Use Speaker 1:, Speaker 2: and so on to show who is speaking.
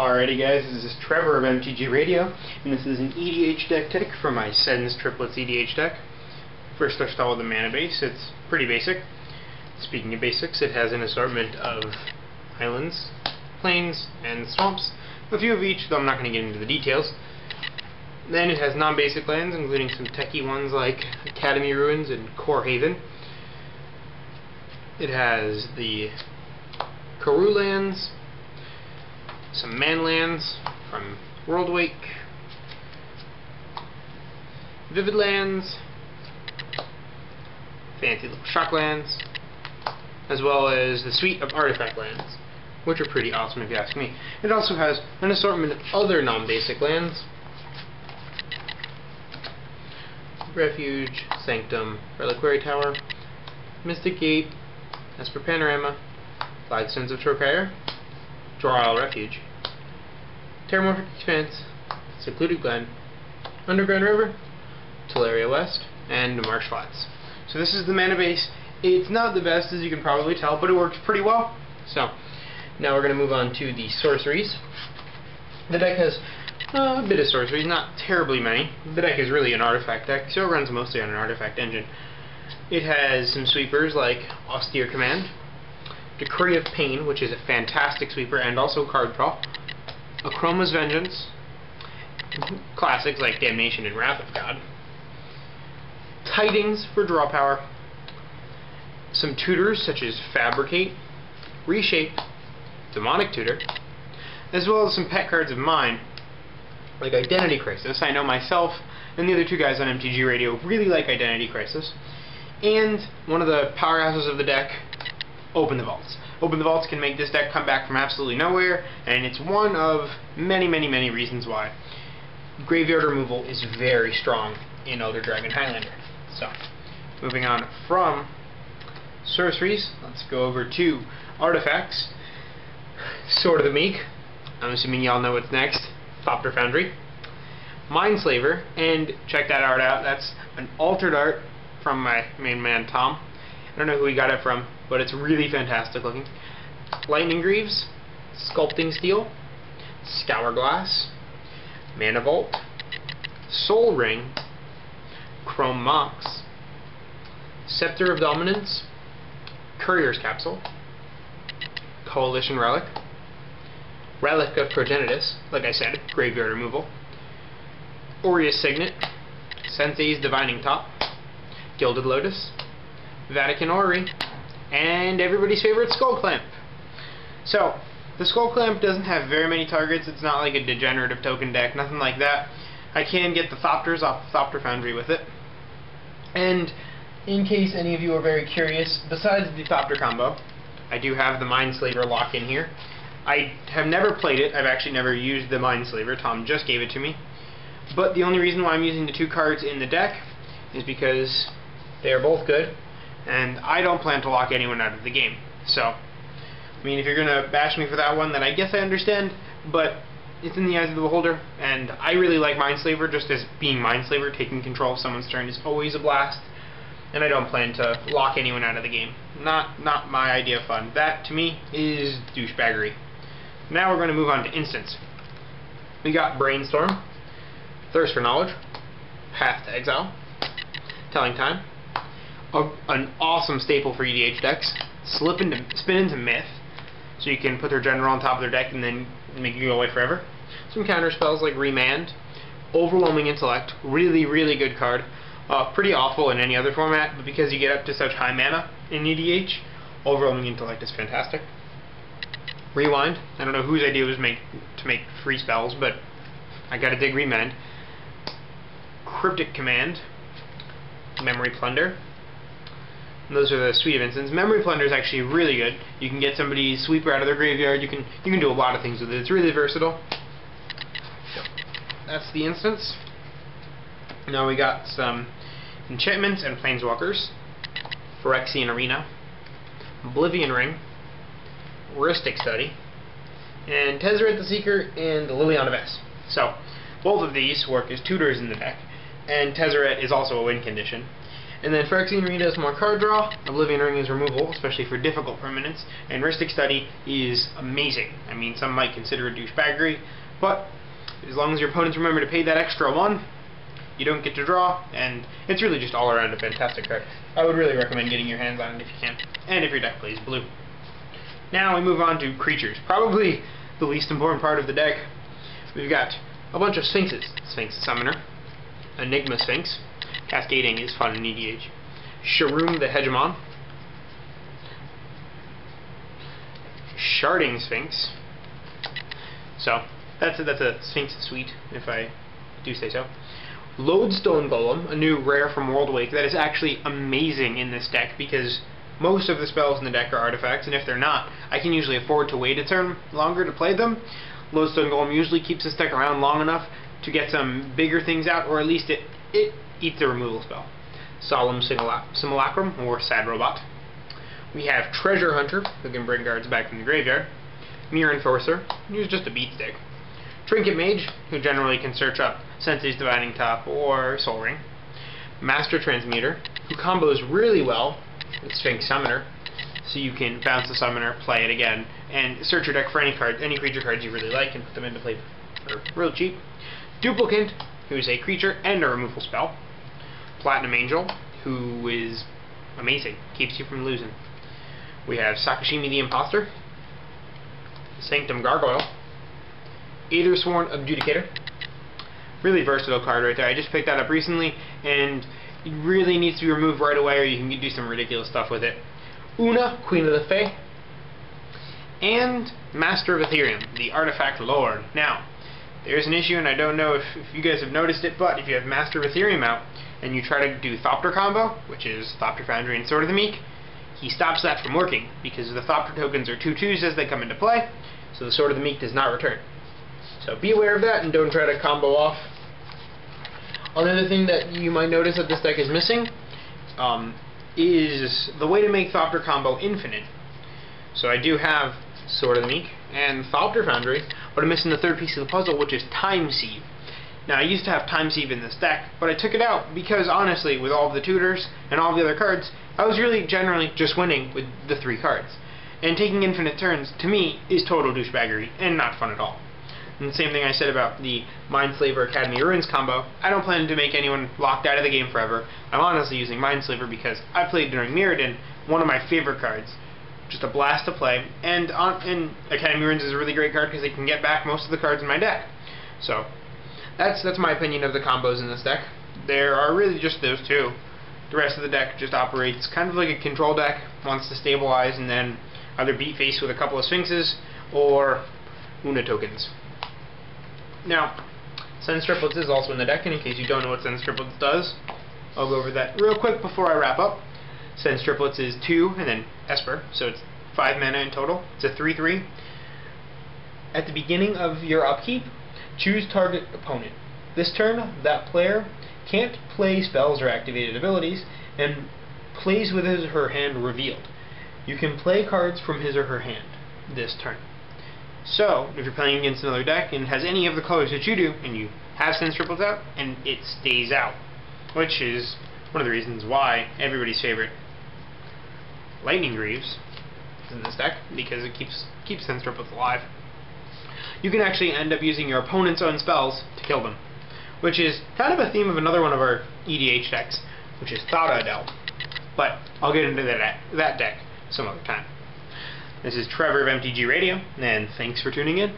Speaker 1: Alrighty guys, this is Trevor of MTG Radio, and this is an EDH Deck Tech for my Sens Triplets EDH deck. First let's start with the mana base. It's pretty basic. Speaking of basics, it has an assortment of islands, plains, and swamps. A few of each, though I'm not going to get into the details. Then it has non-basic lands, including some techie ones like Academy Ruins and Kor Haven. It has the Karoo lands, some man lands from Worldwake, Vivid lands, fancy little shock lands, as well as the suite of artifact lands, which are pretty awesome if you ask me. It also has an assortment of other non-basic lands: Refuge, Sanctum, Reliquary Tower, Mystic Gate, Esper Panorama, Flagstones of Trokair, Jwar Refuge, Terramophic Expanse, Secluded Glen, Underground River, Tolaria West, and Marsh Flats. So this is the mana base. It's not the best, as you can probably tell, but it works pretty well. So now we're going to move on to the sorceries. The deck has a bit of sorceries, not terribly many. The deck is really an artifact deck, so it runs mostly on an artifact engine. It has some sweepers like Austere Command, Decree of Pain, which is a fantastic sweeper and also card draw, Akroma's Vengeance, classics like Damnation and Wrath of God, Tidings for draw power, some tutors such as Fabricate, Reshape, Demonic Tutor, as well as some pet cards of mine like Identity Crisis. I know myself and the other two guys on MTG Radio really like Identity Crisis. And one of the powerhouses of the deck, Open the Vaults. Open the Vaults can make this deck come back from absolutely nowhere, and it's one of many, many, many reasons why graveyard removal is very strong in Elder Dragon Highlander. So, moving on from sorceries, let's go over to artifacts. Sword of the Meek. I'm assuming y'all know what's next. Thopter Foundry. Mindslaver, and check that art out. That's an altered art from my main man Tom. I don't know who he got it from, but it's really fantastic looking. Lightning Greaves, Sculpting Steel, Scour Glass, Mana Vault, Soul Ring, Chrome Mox, Scepter of Dominance, Courier's Capsule, Coalition Relic, Relic of Progenitus, like I said, graveyard removal, Aureus Signet, Sensei's Divining Top, Gilded Lotus, Vatican Orrery, and everybody's favorite Skull Clamp. So, the Skull Clamp doesn't have very many targets. It's not like a degenerative token deck, nothing like that. I can get the Thopters off the Thopter Foundry with it. And in case any of you are very curious, besides the Thopter combo, I do have the Mindslaver lock-in here. I have never played it. I've actually never used the Mindslaver. Tom just gave it to me. But the only reason why I'm using the two cards in the deck is because they are both good, and I don't plan to lock anyone out of the game. So, I mean, if you're going to bash me for that one, then I guess I understand, but it's in the eyes of the beholder, and I really like Mindslaver. Just as being Mindslaver, taking control of someone's turn is always a blast, and I don't plan to lock anyone out of the game. Not my idea of fun. That, to me, is douchebaggery. Now we're going to move on to instants. We got Brainstorm, Thirst for Knowledge, Path to Exile, Telling Time, an awesome staple for EDH decks, Spin into Myth, so you can put their general on top of their deck and then make it go away forever. Some counter spells like Remand, Overwhelming Intellect, really, really good card. Pretty awful in any other format, but because you get up to such high mana in EDH, Overwhelming Intellect is fantastic. Rewind. I don't know whose idea it was to make free spells, but I gotta dig Remand. Cryptic Command, Memory Plunder. And those are the suite of instants. Memory Plunder is actually really good. You can get somebody's sweeper out of their graveyard. You can do a lot of things with it. It's really versatile. So, that's the instance. Now we got some enchantments and planeswalkers. Phyrexian Arena, Oblivion Ring, Rhystic Study, and Tezzeret the Seeker and the Liliana Vess. So, both of these work as tutors in the deck, and Tezzeret is also a win condition. And then Phyrexian Ring does more card draw, Oblivion Ring is removal, especially for difficult permanents, and Rhystic Study is amazing. I mean, some might consider it douchebaggery, but as long as your opponents remember to pay that extra 1, you don't get to draw, and it's really just all around a fantastic card. I would really recommend getting your hands on it if you can, and if your deck plays blue. Now we move on to creatures, probably the least important part of the deck. We've got a bunch of Sphinxes. Sphinx Summoner, Enigma Sphinx, Cascading is fun in EDH, Sharuum the Hegemon, Sharding Sphinx. So that's a Sphinx suite, if I do say so. Lodestone Golem, a new rare from Worldwake that is actually amazing in this deck because most of the spells in the deck are artifacts, and if they're not, I can usually afford to wait a turn longer to play them. Lodestone Golem usually keeps this deck around long enough to get some bigger things out, or at least it eats a removal spell. Solemn Simulacrum, or Sad Robot. We have Treasure Hunter, who can bring cards back from the graveyard. Mirror Enforcer, who's just a beat stick. Trinket Mage, who generally can search up Sensei's Divining Top or Soul Ring. Master Transmuter, who combos really well with Sphinx Summoner, so you can bounce the Summoner, play it again, and search your deck for any creature cards you really like and put them into play for real cheap. Duplicant, who is a creature and a removal spell. Platinum Angel, who is amazing, keeps you from losing. We have Sakashimi the Imposter, Sanctum Gargoyle, Aethersworn Adjudicator. Really versatile card right there. I just picked that up recently, and it really needs to be removed right away, or you can do some ridiculous stuff with it. Una, Queen of the Fae, and Master of Ethereum, the Artifact Lord. Now, there's an issue, and I don't know if you guys have noticed it, but if you have Master of Ethereum out, and you try to do Thopter combo, which is Thopter Foundry and Sword of the Meek, he stops that from working, because the Thopter tokens are 2/2s as they come into play, so the Sword of the Meek does not return. So be aware of that, and don't try to combo off. Another thing that you might notice that this deck is missing is the way to make Thopter combo infinite. So I do have Sword of the Meek and Thopter Foundry, but I'm missing the third piece of the puzzle, which is Time Sieve. Now, I used to have Time Sieve in this deck, but I took it out because, honestly, with all of the tutors and all the other cards, I was really generally just winning with the 3 cards. And taking infinite turns, to me, is total douchebaggery and not fun at all. And the same thing I said about the Mindslaver Academy Ruins combo. I don't plan to make anyone locked out of the game forever. I'm honestly using Mindslaver because I played during Mirrodin, one of my favorite cards. Just a blast to play, and Academy Ruins is a really great card because it can get back most of the cards in my deck. So that's my opinion of the combos in this deck. There are really just those 2. The rest of the deck just operates kind of like a control deck, wants to stabilize and then either beat face with a couple of Sphinxes or Una tokens. Now, Sense Triplets is also in the deck, and in case you don't know what Sense Triplets does, I'll go over that real quick before I wrap up. Sense Triplets is 2 and then Esper, so it's 5 mana in total. It's a 3/3. At the beginning of your upkeep, choose target opponent. This turn, that player can't play spells or activated abilities and plays with his or her hand revealed. You can play cards from his or her hand this turn. So, if you're playing against another deck and has any of the colors that you do, and you have Sense Triplets out, and it stays out, which is one of the reasons why everybody's favorite Lightning Greaves is in this deck, because it keeps Sense Triplets alive. You can actually end up using your opponent's own spells to kill them, which is kind of a theme of another one of our EDH decks, which is Thauda. But I'll get into that deck some other time. This is Trevor of MTG Radio, and thanks for tuning in.